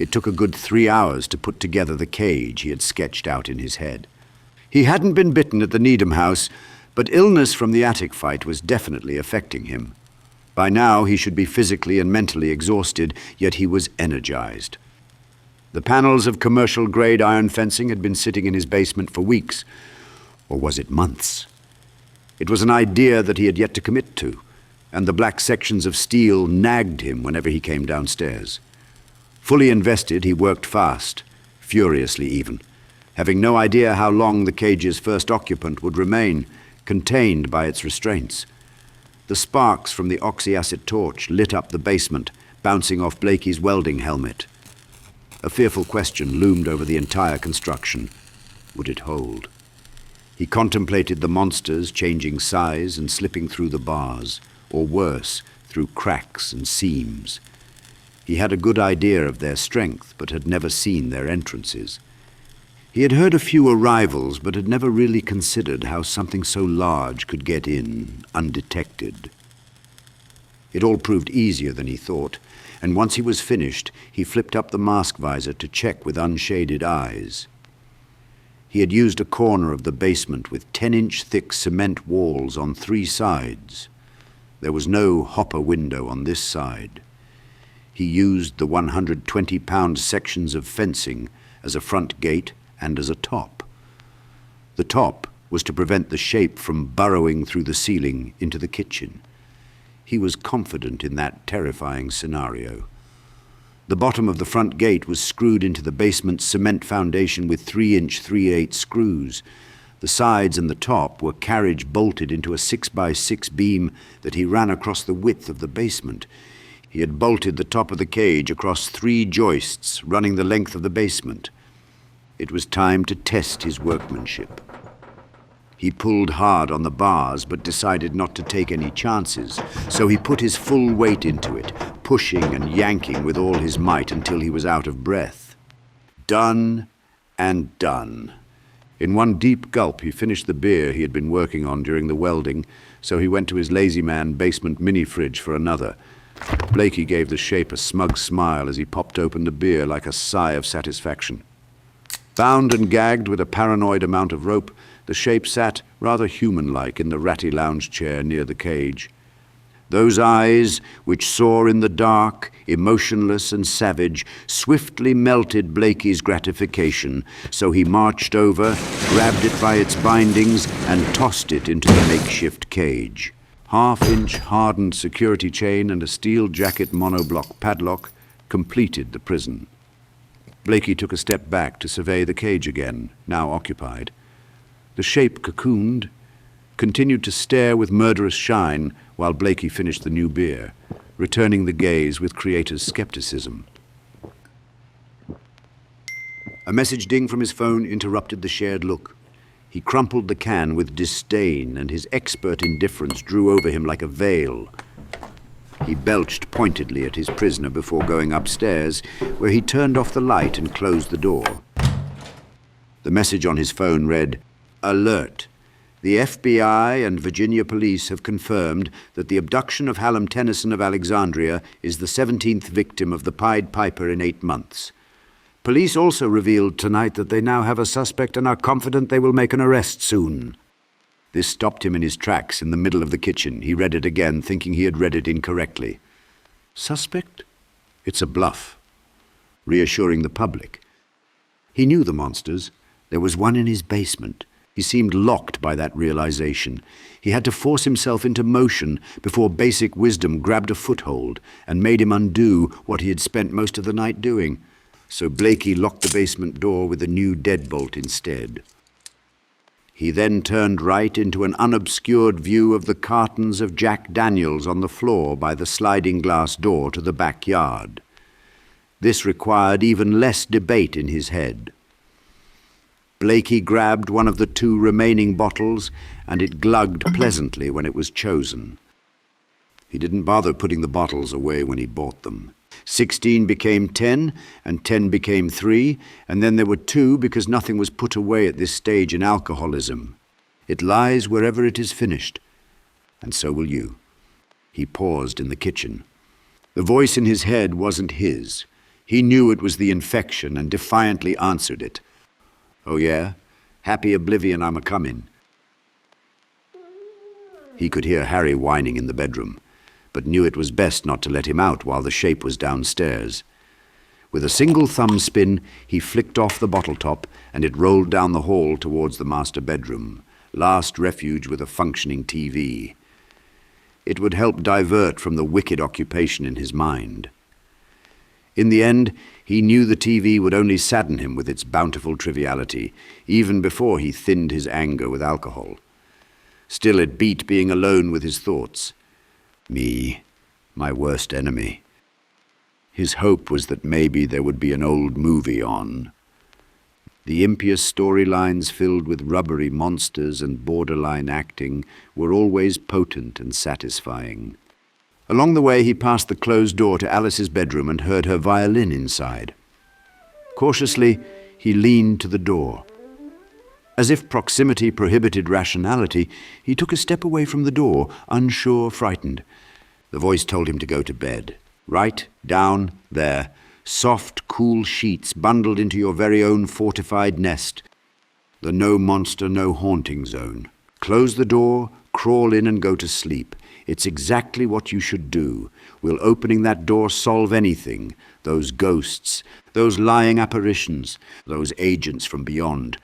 It took a good 3 hours to put together the cage he had sketched out in his head. He hadn't been bitten at the Needham house, but illness from the attic fight was definitely affecting him. By now he should be physically and mentally exhausted, yet he was energized. The panels of commercial-grade iron fencing had been sitting in his basement for weeks, or was it months? It was an idea that he had yet to commit to, and the black sections of steel nagged him whenever he came downstairs. Fully invested, he worked fast, furiously even, having no idea how long the cage's first occupant would remain, contained by its restraints. The sparks from the oxyacid torch lit up the basement, bouncing off Blakey's welding helmet. A fearful question loomed over the entire construction. Would it hold? He contemplated the monsters changing size and slipping through the bars, or worse, through cracks and seams. He had a good idea of their strength, but had never seen their entrances. He had heard a few arrivals, but had never really considered how something so large could get in, undetected. It all proved easier than he thought, and once he was finished, he flipped up the mask visor to check with unshaded eyes. He had used a corner of the basement with 10-inch thick cement walls on 3 sides. There was no hopper window on this side. He used the 120-pound sections of fencing as a front gate and as a top. The top was to prevent the shape from burrowing through the ceiling into the kitchen. He was confident in that terrifying scenario. The bottom of the front gate was screwed into the basement's cement foundation with 3-inch 3/8 screws. The sides and the top were carriage bolted into a 6x6 beam that he ran across the width of the basement. He had bolted the top of the cage across 3 joists running the length of the basement. It was time to test his workmanship. He pulled hard on the bars but decided not to take any chances, so he put his full weight into it, pushing and yanking with all his might until he was out of breath. Done and done. In one deep gulp, he finished the beer he had been working on during the welding, so he went to his lazy man basement mini-fridge for another. Blakey gave the shape a smug smile as he popped open the beer like a sigh of satisfaction. Bound and gagged with a paranoid amount of rope, the shape sat rather human-like in the ratty lounge chair near the cage. Those eyes, which saw in the dark, emotionless and savage, swiftly melted Blakey's gratification, so he marched over, grabbed it by its bindings, and tossed it into the makeshift cage. Half-inch hardened security chain and a steel jacket monoblock padlock completed the prison. Blakey took a step back to survey the cage again, now occupied. The shape cocooned, continued to stare with murderous shine while Blakey finished the new beer, returning the gaze with creator's skepticism. A message ding from his phone interrupted the shared look. He crumpled the can with disdain, and his expert indifference drew over him like a veil. He belched pointedly at his prisoner before going upstairs, where he turned off the light and closed the door. The message on his phone read, "Alert. The FBI and Virginia police have confirmed that the abduction of Hallam Tennyson of Alexandria is the 17th victim of the Pied Piper in 8 months. Police also revealed tonight that they now have a suspect and are confident they will make an arrest soon." This stopped him in his tracks in the middle of the kitchen. He read it again, thinking he had read it incorrectly. Suspect? It's a bluff. Reassuring the public. He knew the monsters. There was one in his basement. He seemed locked by that realization. He had to force himself into motion before basic wisdom grabbed a foothold and made him undo what he had spent most of the night doing. So Blakey locked the basement door with a new deadbolt instead. He then turned right into an unobscured view of the cartons of Jack Daniels on the floor by the sliding glass door to the backyard. This required even less debate in his head. Blakey grabbed one of the 2 remaining bottles, and it glugged pleasantly when it was chosen. He didn't bother putting the bottles away when he bought them. 16 became 10, and 10 became 3, and then there were 2 because nothing was put away at this stage in alcoholism. It lies wherever it is finished, and so will you. He paused in the kitchen. The voice in his head wasn't his. He knew it was the infection and defiantly answered it. "Oh yeah? Happy oblivion I'm a-comin'." He could hear Harry whining in the bedroom, but knew it was best not to let him out while the shape was downstairs. With a single thumb spin, he flicked off the bottle top, and it rolled down the hall towards the master bedroom, last refuge with a functioning TV. It would help divert from the wicked occupation in his mind. In the end, he knew the TV would only sadden him with its bountiful triviality, even before he thinned his anger with alcohol. Still, it beat being alone with his thoughts. Me, my worst enemy. His hope was that maybe there would be an old movie on. The impious storylines filled with rubbery monsters and borderline acting were always potent and satisfying. Along the way, he passed the closed door to Alice's bedroom and heard her violin inside. Cautiously, he leaned to the door. As if proximity prohibited rationality, he took a step away from the door, unsure, frightened. The voice told him to go to bed. Right, down, there. Soft, cool sheets bundled into your very own fortified nest. The no monster, no haunting zone. Close the door, crawl in and go to sleep. It's exactly what you should do. Will opening that door solve anything? Those ghosts, those lying apparitions, those agents from beyond.